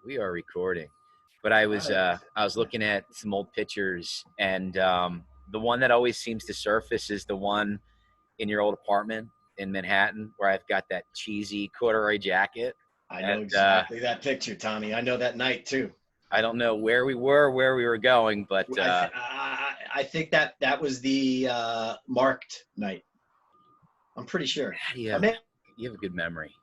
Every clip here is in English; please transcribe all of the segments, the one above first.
We are recording. But I was looking at some old pictures, and the one that always seems to surface is the one in your old apartment in Manhattan, where I've got that cheesy corduroy jacket. I know And exactly that picture, Tommy. I know that night too. I don't know where we were, where we were going, but I think that was the marked night. I'm pretty sure. you have a good memory.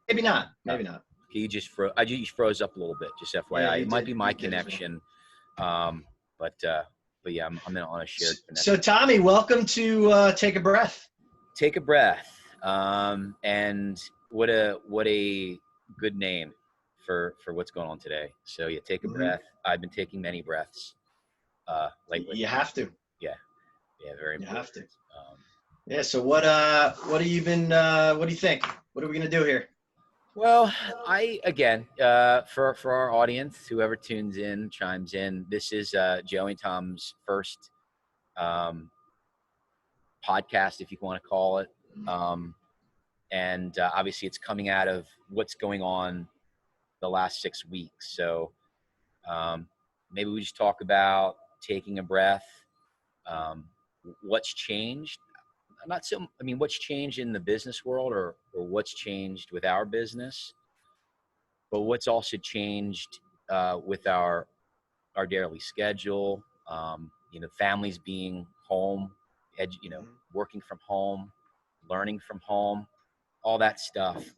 Maybe not. Maybe not. You just froze. I just froze up a little bit. Just FYI, Yeah, it might be my You did as well. connection. But yeah, I'm on a shared connection. So Tommy, welcome to Take a Breath. Take a breath. And what a good name for what's going on today. So yeah, take a breath. I've been taking many breaths lately. You have to. Yeah, very important. You have to. Yeah. So what have you been? What do you think? What are we gonna do here? Well, for our audience, whoever tunes in, chimes in, this is Joey and Tom's first podcast, if you want to call it. And obviously it's coming out of what's going on the last 6 weeks. So maybe we just talk about taking a breath, what's changed. What's changed in the business world or what's changed with our business, but what's also changed with our daily schedule, families being home, working from home, learning from home, all that stuff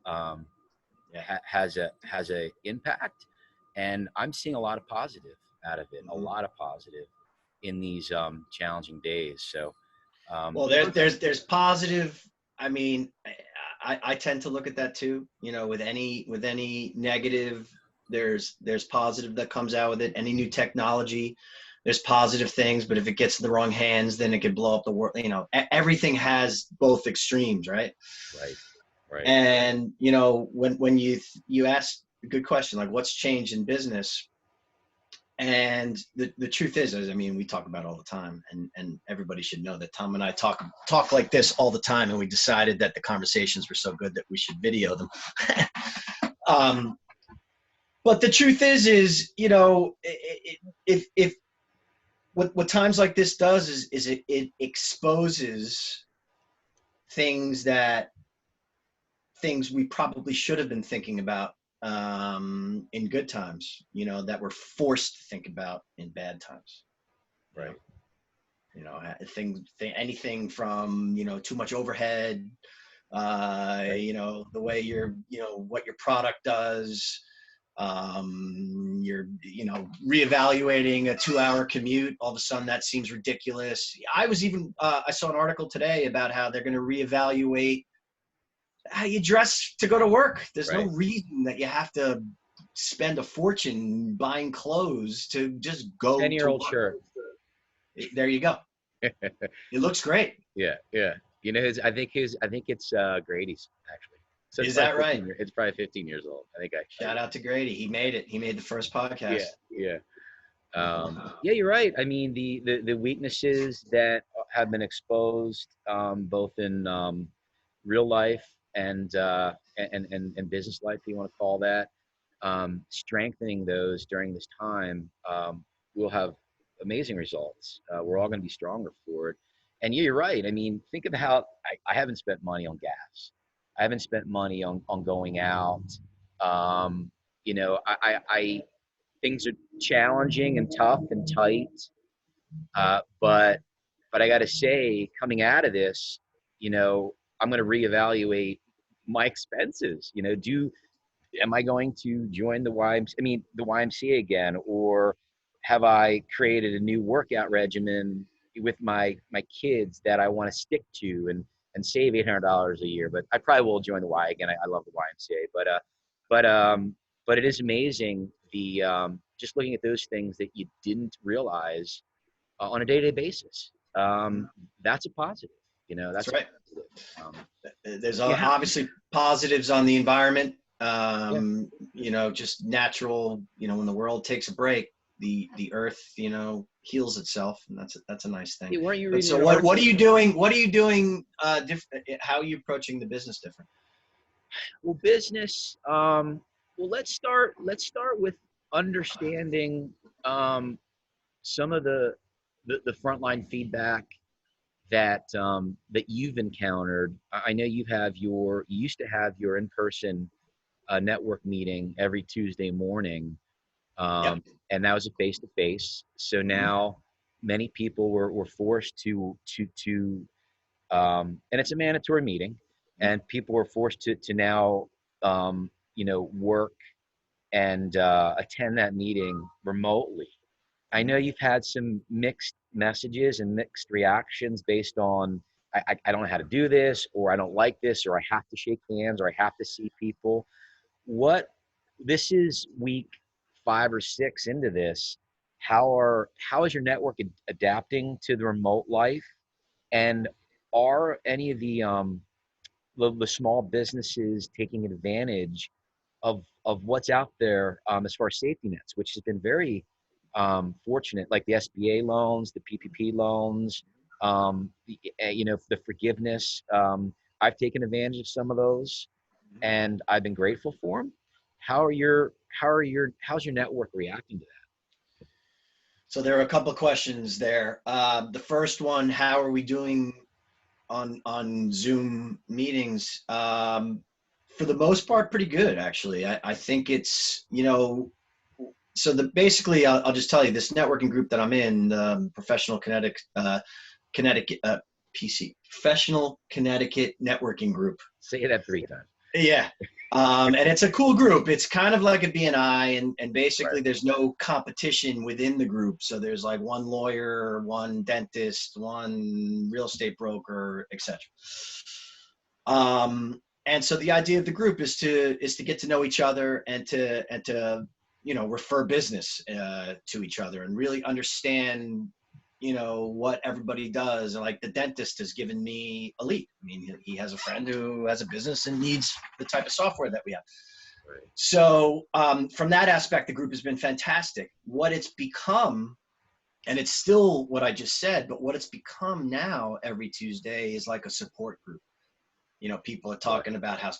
has a impact. And I'm seeing a lot of positive out of it, a lot of positive in these challenging days. So, well, there's positive. I mean, I tend to look at that too. With any negative, there's positive that comes out with it. Any new technology, there's positive things, but if it gets in the wrong hands, then it could blow up the world. Everything has both extremes, right? Right. And when you ask a good question, like what's changed in business. And the truth is, we talk about it all the time, and everybody should know that Tom and I talk like this all the time, and we decided that the conversations were so good that we should video them. But the truth is if what times like this does is it exposes things we probably should have been thinking about in good times, that we're forced to think about in bad times. Right. Anything from, too much overhead, the way what your product does, you're, reevaluating a 2-hour commute. All of a sudden that seems ridiculous. I saw an article today about how they're going to reevaluate how you dress to go to work. There's no reason that you have to spend a fortune buying clothes to just go 10-year-old shirt. There you go. It looks great. Yeah. I think it's Grady's actually. So is that right? It's probably 15 years old. I think. Shout out to Grady. He made it. He made the first podcast. Yeah. Yeah, you're right. I mean, the weaknesses that have been exposed, both in real life and business life, if you want to call that, strengthening those during this time will have amazing results. We're all going to be stronger for it. And you're right. I mean, think of how I haven't spent money on gas. I haven't spent money on going out. Things are challenging and tough and tight. But I got to say, coming out of this, I'm going to reevaluate my expenses. Am I going to join the YMCA again, or have I created a new workout regimen with my kids that I want to stick to and save $800 a year? But I probably will join the Y again. I love the YMCA, but it is amazing just looking at those things that you didn't realize on a day-to-day basis. That's a positive. That's right. There's obviously positives on the environment. Just natural. When the world takes a break, the earth, heals itself, and that's a nice thing. Hey, weren't you reading? So what are you doing? What are you doing different? How are you approaching the business different? Well, business. Well, let's start with understanding some of the frontline feedback that you've encountered. I know you used to have your in-person network meeting every Tuesday morning, Yep. and that was a face-to-face. So Mhm. now many people were forced to and it's a mandatory meeting, and people were forced to now work and attend that meeting remotely. I know Mhm. you've had some mixed messages and mixed reactions based on I don't know how to do this, or I don't like this, or I have to shake hands, or I have to see people. What This is week 5 or 6 into this. How is your network adapting to the remote life? And are any of the small businesses taking advantage of what's out there as far as safety nets, which has been very fortunate, like the SBA loans, the PPP loans, the forgiveness. I've taken advantage of some of those, and I've been grateful for them. How's your network reacting to So there are a couple of questions there. The first one, how are we doing on Zoom meetings? For the most part, pretty good actually. I think it's so the basically I'll just tell you this networking group that I'm in, Professional Connecticut PC Professional Connecticut Networking Group. Say that 3 times. Yeah. And it's a cool group. It's kind of like a BNI, and basically Right. there's no competition within the group. So there's like one lawyer, one dentist, one real estate broker, etc. And so the idea of the group is to get to know each other and to refer business to each other and really understand what everybody does. And like the dentist has given me a lead. I mean, he has a friend who has a business and needs the type of software that we have. Right. So from that aspect, the group has been fantastic. What it's become, and it's still what I just said, but what it's become now every Tuesday is like a support group. People are Yeah. talking about how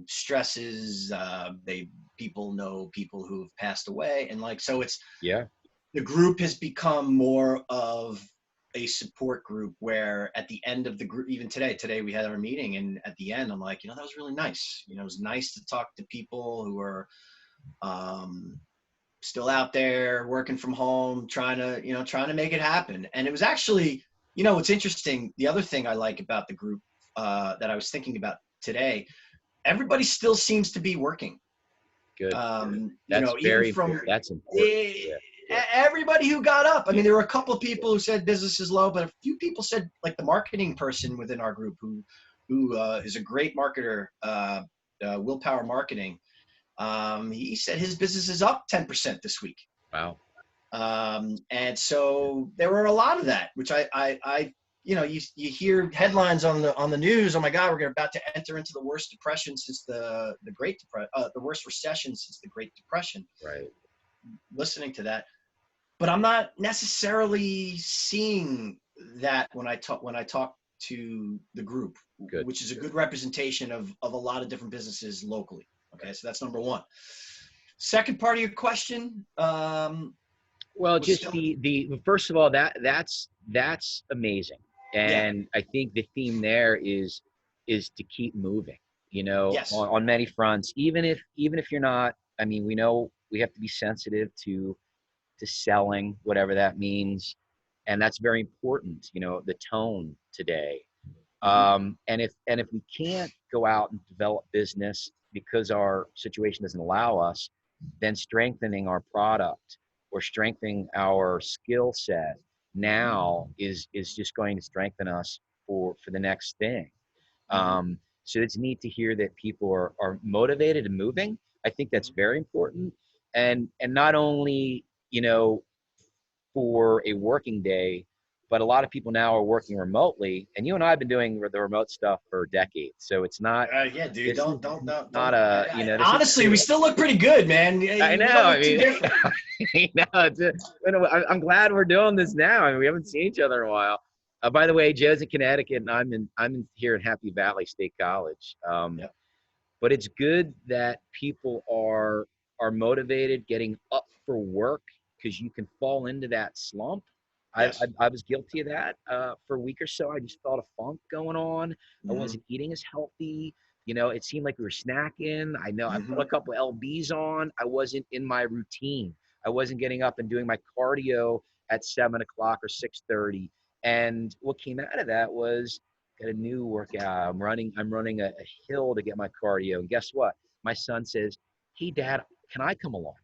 stresses. They People know people who have passed away, and like so, it's Yeah. the group has become more of a support group where at the end of the group, even today we had our meeting, and at the end I'm like, that was really nice. It was nice to talk to people who are um, still out there working from home, trying to make it happen. And it was actually, what's interesting, the other thing I like about the group that I was thinking about today, everybody still seems to be working. Good. Even Very from important. That's important. eh, Yeah. Yeah. everybody who got up. I mean, there were a couple of people who said business is low, but a few people said, like the marketing person within our group, who is a great marketer, Willpower Marketing. He said his business is up 10% this week. Wow. And so there were a lot of that, which you hear headlines on the news. Oh my God, we're about to enter into the worst depression since the Great Depression, the worst recession since the Great Depression. Right. Listening to that, but I'm not necessarily seeing that when I talk to the group, Good. which is a good representation of a lot of different businesses locally. Okay, so that's number one. Second part of your question Well, was just still, the first of all, that's amazing, yeah, and I think the theme there is to keep moving. yes, On many fronts, even if you're not. I mean, we know we have to be sensitive to selling, whatever that means, and that's very important. The tone today. mm-hmm, And if we can't go out and develop business because our situation doesn't allow us, then strengthening our product or strengthening our skill set now is just going to strengthen us for the next thing. mm-hmm, So it's neat to hear that people are motivated and moving. I think that's very important, and not only for a working day, but a lot of people now are working remotely. And you and I have been doing the remote stuff for decades, so it's not. yeah, dude, This is don't. not a. This is Honestly, we new. still look pretty good, man. I We know. don't I look too mean, different. I'm glad we're doing this now. I mean, we haven't seen each other in a while. By the way, Joe's in Connecticut, and I'm in here in Happy Valley State College. Yep. but it's good that people are motivated, getting up for work, because you can fall into that slump. Yes. I was guilty of that for a week or so. I just felt a funk going on. I Hmm. wasn't eating as healthy. You know, it seemed like we were snacking. I know I put a Hmm. couple LBs on. I wasn't in my routine. I wasn't getting up and doing my cardio at 7 o'clock or 6:30. And what came out of that was got a new workout. I'm running a hill to get my cardio. And guess what? My son says, "Hey, Dad, can I come along?"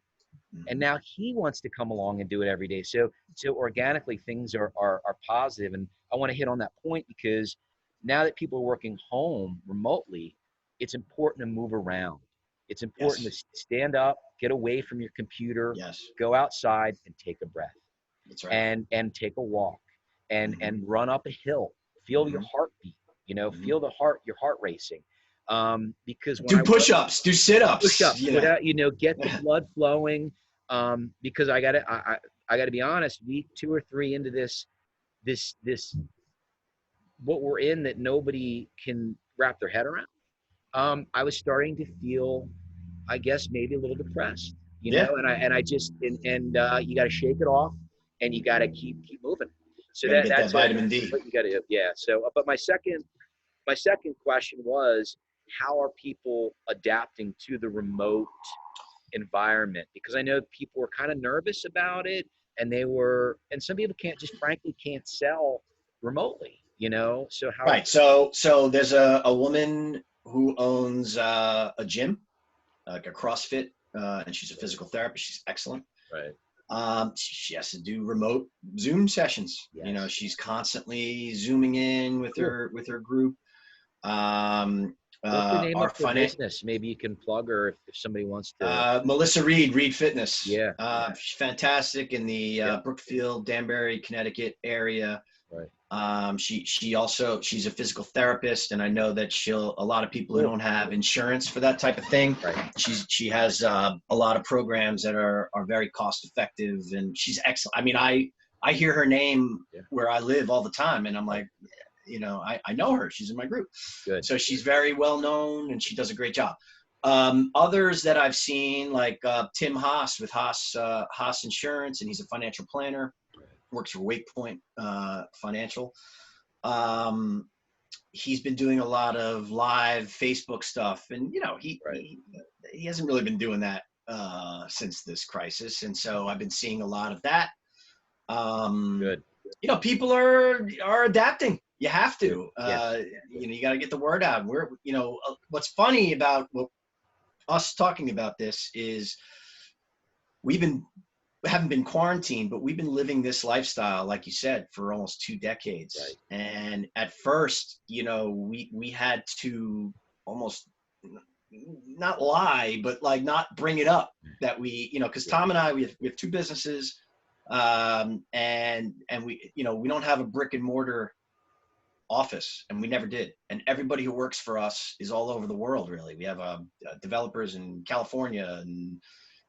And Hmm. now he wants to come along and do it every day. So organically things are positive. And I want to hit on that point because now that people are working home remotely, it's important to move around. It's important Yes. to stand up, get away from your computer, Yes. go outside and take a breath That's right. and take a walk Hmm. and run up a hill. Feel your Hmm. heartbeat, Hmm. feel your heart racing. Because when Do I was push-ups, do push sit-ups, ups without, get the blood flowing. Because I gotta be honest, week 2 or 3 into this what we're in that nobody can wrap their head around. I was starting to feel, I guess, maybe a little depressed, Yeah. and I just and you got to shake it off, and you got to keep moving. So Got to get that that's vitamin D. what you got to do. Yeah. So, but my second question was, how are people adapting to the remote environment? Because I know people were kind of nervous about it, and some people can't just frankly can't sell remotely. So how are Right. So there's a woman who owns a gym, like a CrossFit, and she's a physical therapist. She's excellent. right? She has to do remote Zoom sessions. Yes. She's constantly zooming in with Cool. her group. Um, What's the name our of her finance, business? Maybe you can plug her if somebody wants to. Melissa Reed, Reed Fitness. Yeah. She's fantastic in the Yeah. Brookfield, Danbury, Connecticut area. Right. She's a physical therapist, and I know that a lot of people who Cool. don't have insurance for that type of thing. Right. She has a lot of programs that are very cost effective, and she's excellent. I mean, I hear her name Yeah. where I live all the time, and I'm Right. like, I know her. She's in my group, Good. so she's very well known, and she does a great job. Others that I've seen, like Tim Haas with Haas Insurance, and he's a financial planner, works for Wakepoint Financial. Um, he's been doing a lot of live Facebook stuff, and Right. he hasn't really been doing that since this crisis, and so I've been seeing a lot of that. Um, Good. People are adapting. You have Good. to. Yeah. You got to get the word out. What's funny about us talking about this is we've been haven't been quarantined, but we've been living this lifestyle, like you said, for almost 2 decades. Right. And at first, we had to almost not lie, but like not bring it up that because Yeah. Tom and I, we have two businesses, and we don't have a brick and mortar office, and we never did. And everybody who works for us is all over the world. Really, we have developers in California and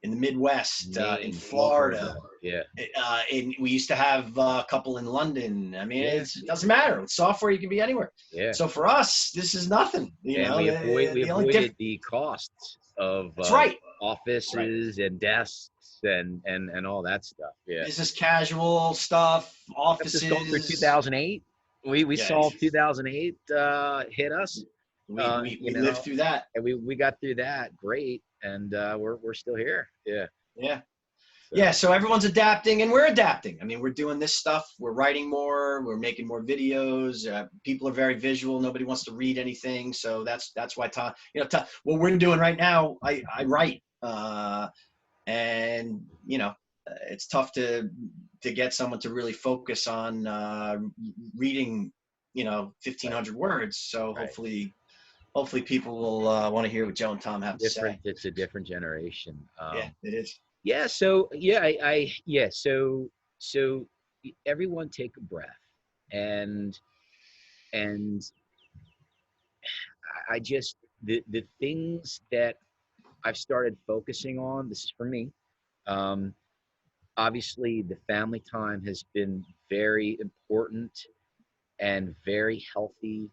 in the Midwest, in Maine, Florida. Florida. Yeah. We used to have a couple in London. I mean, Yeah. it doesn't matter. With software, you can be anywhere. Yeah. So for us, this is nothing. And we The only difference. avoided the costs of That's right. Right. offices and desks and all that stuff. Yeah. Business casual stuff, After going through offices. 2008, we Yeah, saw 2008 hit us. we lived through that. And we got through that great, and we're still here. Yeah. Yeah. So Yeah, so everyone's adapting, and we're adapting. I mean, we're doing this stuff. We're writing more. We're making more videos. People are very visual. Nobody wants to read anything, so that's why Tom. What we're doing right now. I write, and it's tough to get someone to really focus on reading. 1,500 words. So right. hopefully people will want to hear what Joe and Tom have to say. It's a different generation. Yeah, it is. Yeah. So yeah, yeah. So everyone take a breath, and and I just the things that I've started focusing on. This is for me. Um, Obviously, the family time has been very important and very healthy.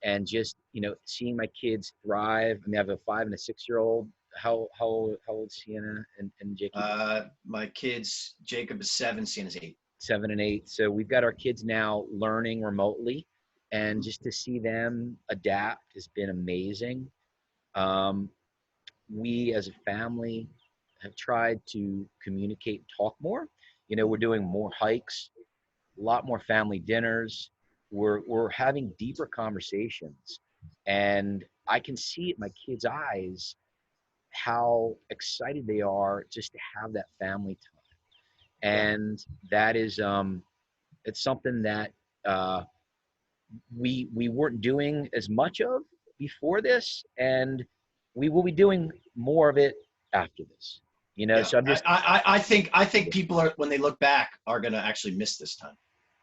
and just, seeing my kids thrive. I mean, I have a 5 and a 6-year-old. How old is Sienna and Jacob? My kids, Jacob is 7, Sienna's 8. 7 and 8. So we've got our kids now learning remotely, and Mhm. just to see them adapt has been amazing. Um, we as a family have tried to communicate and talk more. We're doing more hikes, a lot more family dinners. We're having deeper conversations, and I can see it in my kids' eyes how excited they are just to have that family time. Yeah. And that is it's something that uh, we weren't doing as much of before this, and we will be doing more of it after this. Yeah. So I'm just I think people are, when they look back, are going to actually miss this time.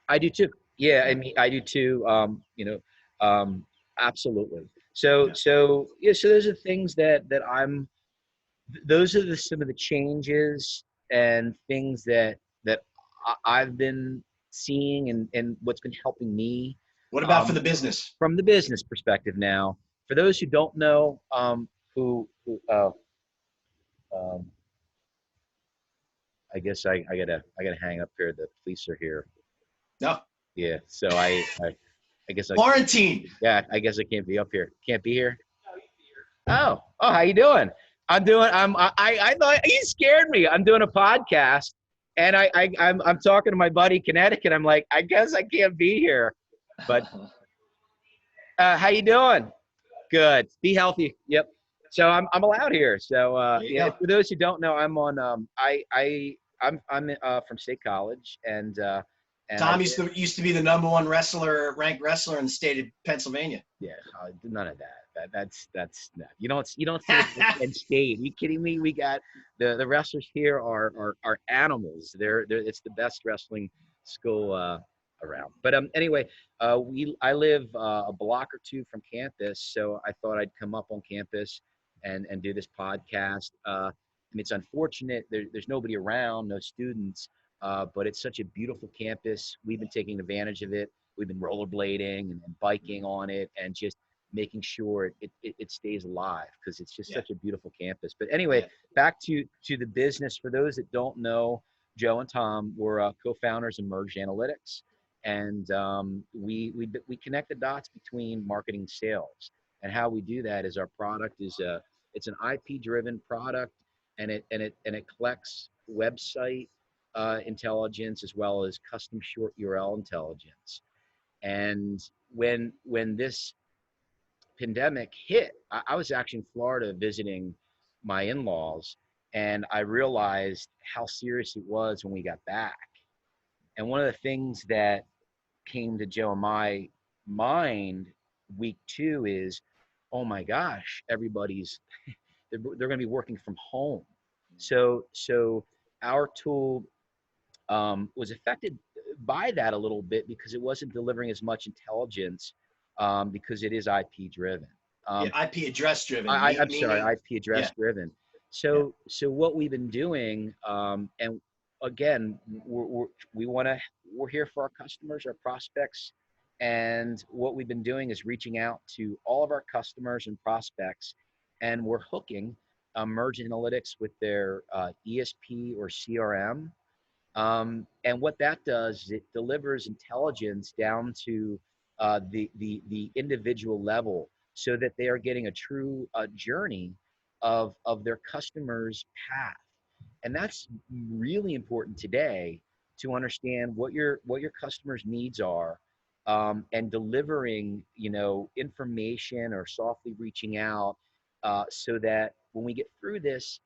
I do too. Yeah, I Yeah. mean, I do too. Um, absolutely. So, Yeah. so yeah, so those are things that I'm. Those are some of the changes and things that I've been seeing, and what's been helping me What about for um, the business? from the business perspective. Now, for those who don't know, um, I guess I gotta hang up here. The police are here. No. Yeah, so I guess Quarantine. yeah, I guess I can't be up here. Can't be here. Oh, how you doing? I thought you scared me. I'm doing a podcast, and I'm talking to my buddy Connecticut. I'm like, I guess I can't be here. But how you doing? Good. Be healthy. Yep. So I'm allowed here. So There you yeah, go. for those who don't know, I'm on I'm from State College, and Tom I've used to be the #1 ranked wrestler in the state of Pennsylvania. Yeah, none of that. That's no. You don't see it at Penn State. Are you kidding me? We got the wrestlers here are animals. They're it's the best wrestling school around. But anyway, I live a block or two from campus, so I thought I'd come up on campus and do this podcast. I mean, it's unfortunate there's nobody around, no students, but it's such a beautiful campus. We've been taking advantage of it. We've been rollerblading and biking on it, and just making sure it stays alive, because it's just Yeah. such a beautiful campus. But anyway, Yeah. back to the business. For those that don't know, Joe and Tom were co-founders of Merge Analytics, and we connect the dots between marketing and sales. And how we do that is our product is it's an IP driven product, and it collects website intelligence as well as custom short URL intelligence. And when this pandemic hit, I was actually in Florida visiting my in-laws, and I realized how serious it was when we got back. And one of the things that came to Joe and my mind week 2 is, oh my gosh, everybody's they're going to be working from home. So our tool was affected by that a little bit, because it wasn't delivering as much intelligence, because it is IP driven. Yeah. Um, IP address driven, I'm sorry, meaning. IP Yeah. address driven. Yeah. So what we've been doing, and again, we want to we're here for our customers, our prospects, and what we've been doing is reaching out to all of our customers and prospects, and we're hooking Merge Analytics with their ESP or CRM, and what that does is it delivers intelligence down to the individual level, so that they are getting a true journey of their customer's path. And that's really important today, to understand what your customers' needs are, and delivering information or softly reaching out, so that when we get through this,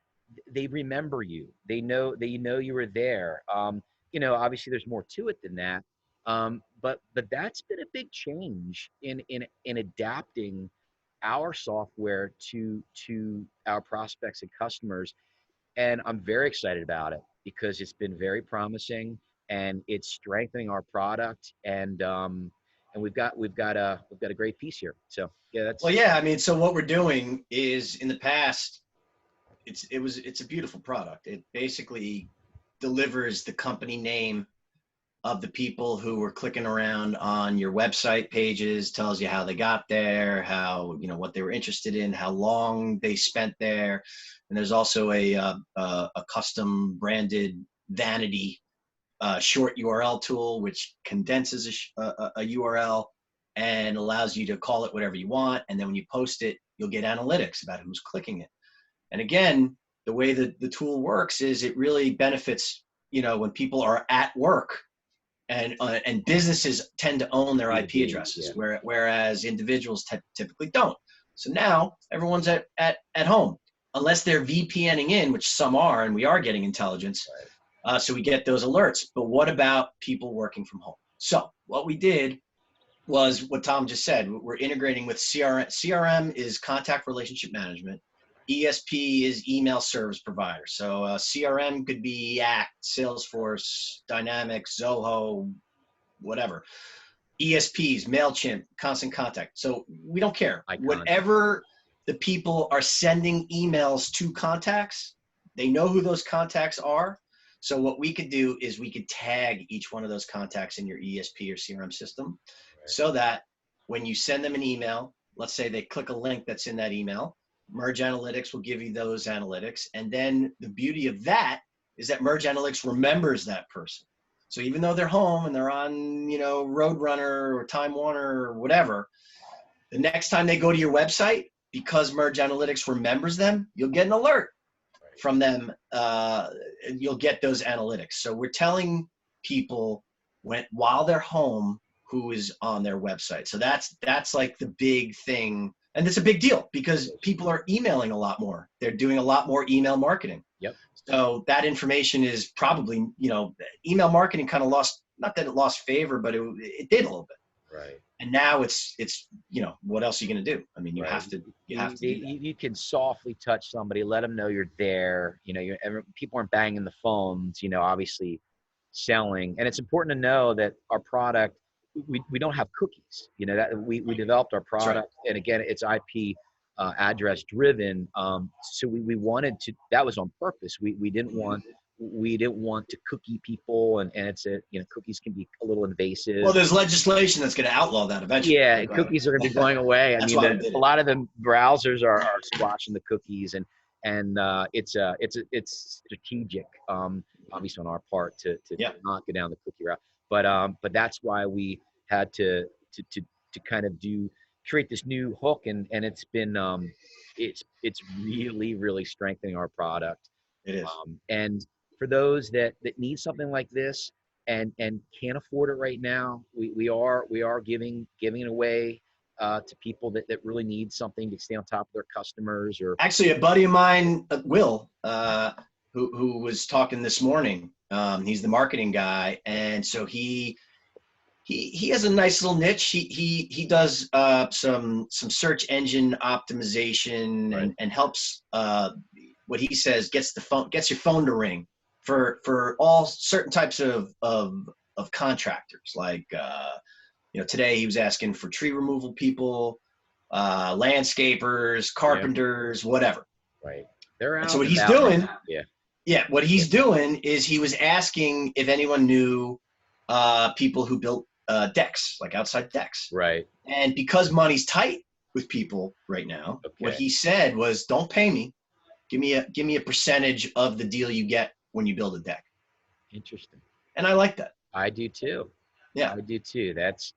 they remember you. They know you were there. Obviously there's more to it than that. But that's been a big change in adapting our software to our prospects and customers. And I'm very excited about it, because it's been very promising, and it's strengthening our product, and we've got a great piece here. So yeah, Well, that's yeah. I mean, so what we're doing is, in the past, it's a beautiful product. It basically delivers the company name of the people who were clicking around on your website pages, tells you how they got there, how, you know, what they were interested in, how long they spent there. And there's also a custom branded vanity short URL tool, which condenses a URL and allows you to call it whatever you want. And then when you post it, you'll get analytics about who's clicking it. And again, the way that the tool works is it really benefits, you know, when people are at work, and businesses tend to own their IP addresses, yeah. whereas individuals typically don't. So now everyone's at home, unless they're VPNing in, which some are, and we are getting intelligence. Right. So we get those alerts. But what about people working from home? So what we did was what Tom just said. We're integrating with CRM. CRM is contact relationship management. ESP is email service provider. So CRM could be Act, Salesforce, Dynamics, Zoho, whatever. ESPs, MailChimp, Constant Contact. So we don't care. Whatever the people are sending emails to contacts, they know who those contacts are. So what we could do is we could tag each one of those contacts in your ESP or CRM system, so that when you send them an email, let's say they click a link that's in that email, Merge Analytics will give you those analytics. And then the beauty of that is that Merge Analytics remembers that person. So even though they're home and they're on, you know, Roadrunner or Time Warner or whatever, the next time they go to your website, because Merge Analytics remembers them, you'll get an alert from them. You'll get those analytics. So we're telling people while they're home who is on their website. So that's like the big thing. And it's a big deal because people are emailing a lot more. They're doing a lot more email marketing. Yep. So that information is probably, you know, email marketing kind of lost, not that it lost favor, but it did a little bit. Right. And now it's, you know, what else are you going to do? I mean, you have to do that. You can softly touch somebody, let them know you're there. You know, people aren't banging the phones, you know, obviously selling. And it's important to know that our product, we don't have cookies, you know, that we developed our product. Right. And again, it's IP address driven. So we wanted to, that was on purpose. We didn't want to cookie people, and it's you know, cookies can be a little invasive. Well, there's legislation that's going to outlaw that eventually. Yeah, cookies are going to be going away. I mean, a lot of the browsers are squashing the cookies, and it's strategic, obviously on our part to not go down the cookie route. But that's why we had to kind of create this new hook, and it's been it's really strengthening our product. It is. And for those that need something like this and can't afford it right now, we are giving it away to people that really need something to stay on top of their customers. Or actually, a buddy of mine, Will, who was talking this morning, he's the marketing guy, and so he has a nice little niche. He does some search engine optimization, right. and helps, what he says, gets your phone to ring for all certain types of contractors. Like you know, today he was asking for tree removal people, landscapers, carpenters, whatever. Right. They're out. And so what he's doing, yeah, what he's doing is he was asking if anyone knew people who built decks, like outside decks. Right. And because money's tight with people right now, what he said was, "Don't pay me. Give me a percentage of the deal you get when you build a deck." Interesting. And I like that. I do too. Yeah, I do too. That's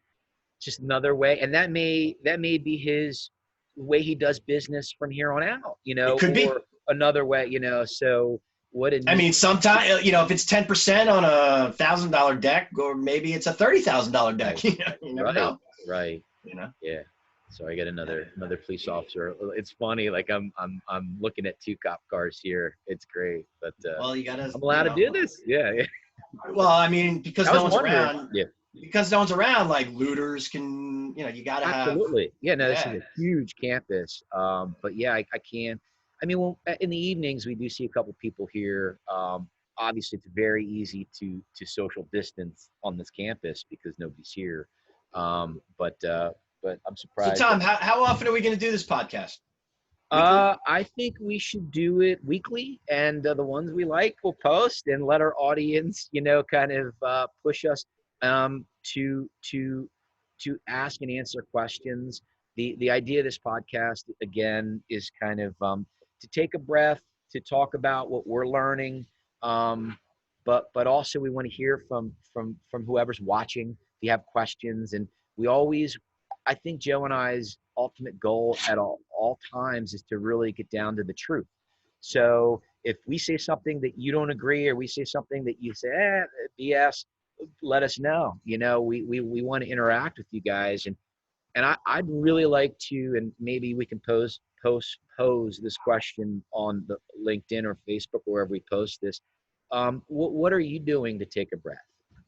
just another way, and that may be his way he does business from here on out. You know, it could be another way. You know, so what? I mean, sometimes, you know, if it's 10% on $1,000 deck, or maybe it's a $30,000 deck. You never know. Right. You know. Yeah. So I got another police officer. It's funny. Like I'm looking at two cop cars here. It's great, but well, you gotta. I'm allowed to do this. Yeah. Well, I mean, because no one's around. Yeah. Because no one's around, like looters can, you know, you gotta have. Absolutely. Yeah. No, this is a huge campus. But yeah, I can't. I mean, well, in the evenings we do see a couple people here. Obviously, it's very easy to social distance on this campus because nobody's here. But I'm surprised. So Tom, how often are we going to do this podcast? weekly? I think we should do it weekly, and the ones we like, we'll post and let our audience, kind of push us to ask and answer questions. The idea of this podcast again is kind of to take a breath, to talk about what we're learning, but also we want to hear from whoever's watching. If you have questions, and we always, I think Joe and I's ultimate goal at all times is to really get down to the truth. So if we say something that you don't agree, or we say something that you say, BS, let us know. We want to interact with you guys. And I'd really like to, and maybe we can pose this question on the LinkedIn or Facebook or wherever we post this. What are you doing to take a breath?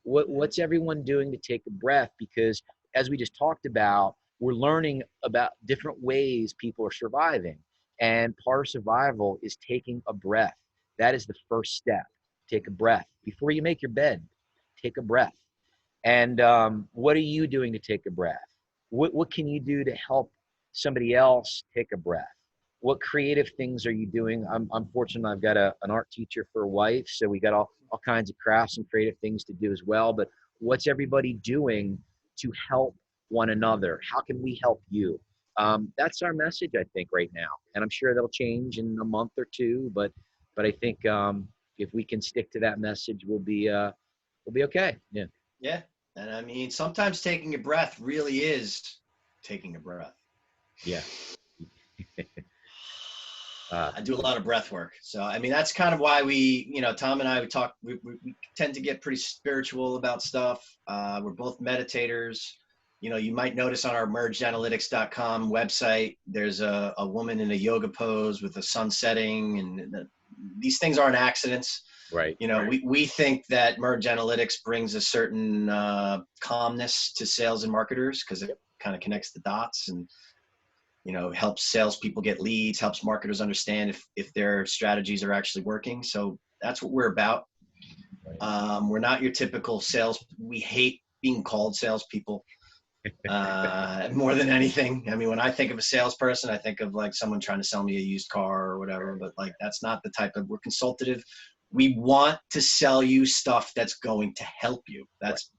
What's everyone doing to take a breath? Because as we just talked about, we're learning about different ways people are surviving. And part of survival is taking a breath. That is the first step. Take a breath. Before you make your bed, take a breath. And what are you doing to take a breath? What can you do to help somebody else take a breath? What creative things are you doing? I'm fortunate I've got an art teacher for a wife, so we got all kinds of crafts and creative things to do as well. But what's everybody doing to help one another? How can we help you? That's our message, I think, right now. And I'm sure that'll change in a month or two. But I think if we can stick to that message, we'll be okay. Yeah. Yeah. And I mean, sometimes taking a breath really is taking a breath. Yeah. I do a lot of breath work. So, I mean, that's kind of why Tom and I, we tend to get pretty spiritual about stuff. We're both meditators. You might notice on our mergedanalytics.com website, there's a woman in a yoga pose with the sun setting, and these things aren't accidents. Right. We think that Merge Analytics brings a certain calmness to sales and marketers, because it kind of connects the dots and, helps salespeople get leads, helps marketers understand if their strategies are actually working. So that's what we're about. We're not your typical sales. We hate being called salespeople more than anything. I mean, when I think of a salesperson, I think of like someone trying to sell me a used car or whatever, but like, that's not the type of, we're consultative. We want to sell you stuff that's going to help you. That's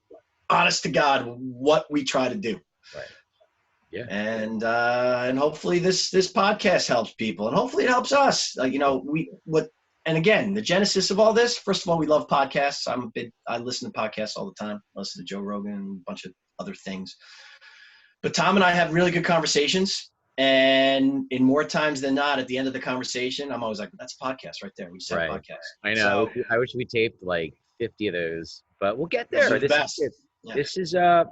honest to God what we try to do. Right. Yeah. And hopefully this podcast helps people, and hopefully it helps us. And again, the genesis of all this, first of all, we love podcasts. I listen to podcasts all the time. I listen to Joe Rogan and a bunch of other things. But Tom and I have really good conversations. And in more times than not, at the end of the conversation, I'm always like, that's a podcast right there. We said Right. podcast. I know. So, I wish we taped like 50 of those, but we'll get there. Those are the best. This is going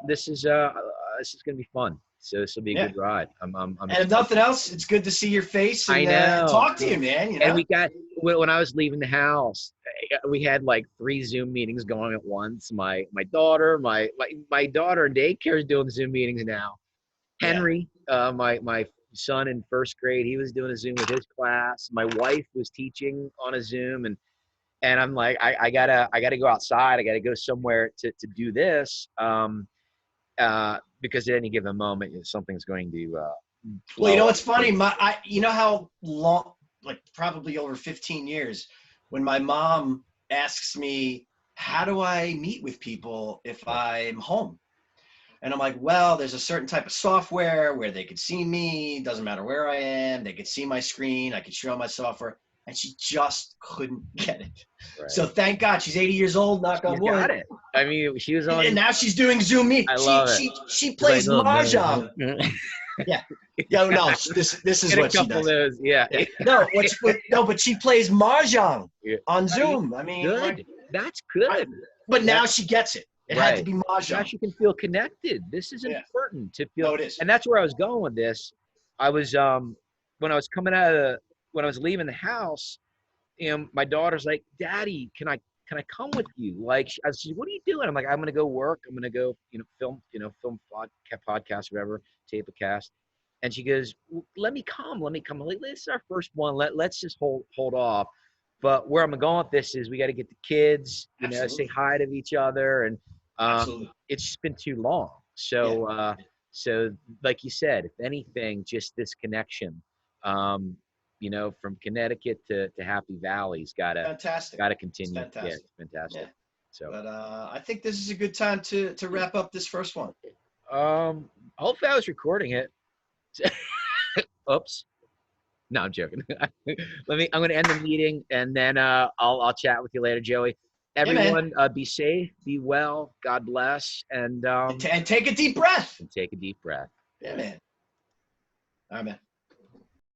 to be fun. So this will be a good ride. I'm and if nothing else, it's good to see your face and talk to you, man. And we got, when I was leaving the house, we had like 3 Zoom meetings going at once. My daughter, my daughter in daycare is doing Zoom meetings now. Henry, my son in first grade, he was doing a Zoom with his class. My wife was teaching on a Zoom, and I'm like, I gotta go outside. I gotta go somewhere to do this, because at any given moment, something's going to. Well, what's funny? How long, like probably over 15 years, when my mom asks me, how do I meet with people if I'm home? And I'm like, well, there's a certain type of software where they could see me. Doesn't matter where I am. They could see my screen. I could show my software. And she just couldn't get it. Right. So thank God she's 80 years old. Knock on wood. Got it. I mean, she was on. And now she's doing Zoom meet. I love it. She plays mahjong. Yeah. No. This is what she does. Yeah. No, but she plays mahjong on Zoom. I mean, good. That's good. But now she gets it. It had to be mahjong. Now she can feel connected. This is important to feel. No, it is. And that's where I was going with this. I was when I was when I was leaving the house, my daughter's like, Daddy, can I come with you? Like, I said, what are you doing? I'm like, I'm gonna go work. I'm gonna go, film podcast, whatever, tape a cast. And she goes, let me come. Like, this is our first one. Let's just hold off. But where I'm going with this is we got to get the kids, say hi to each other, and it's just been too long. So, so like you said, if anything, just this connection. you know, from Connecticut to Happy Valley's Fantastic. gotta It's continue. Yeah, fantastic. it's Yeah. fantastic. So, But I think this is a good time to wrap up this first one. hopefully I was recording it. Oops. No, I'm joking. I'm going to end the meeting, and then I'll chat with you later, Joey. Yeah, man. Everyone, be safe, be well, God bless, And take a deep breath. and take a deep breath. Yeah, man. All right, man.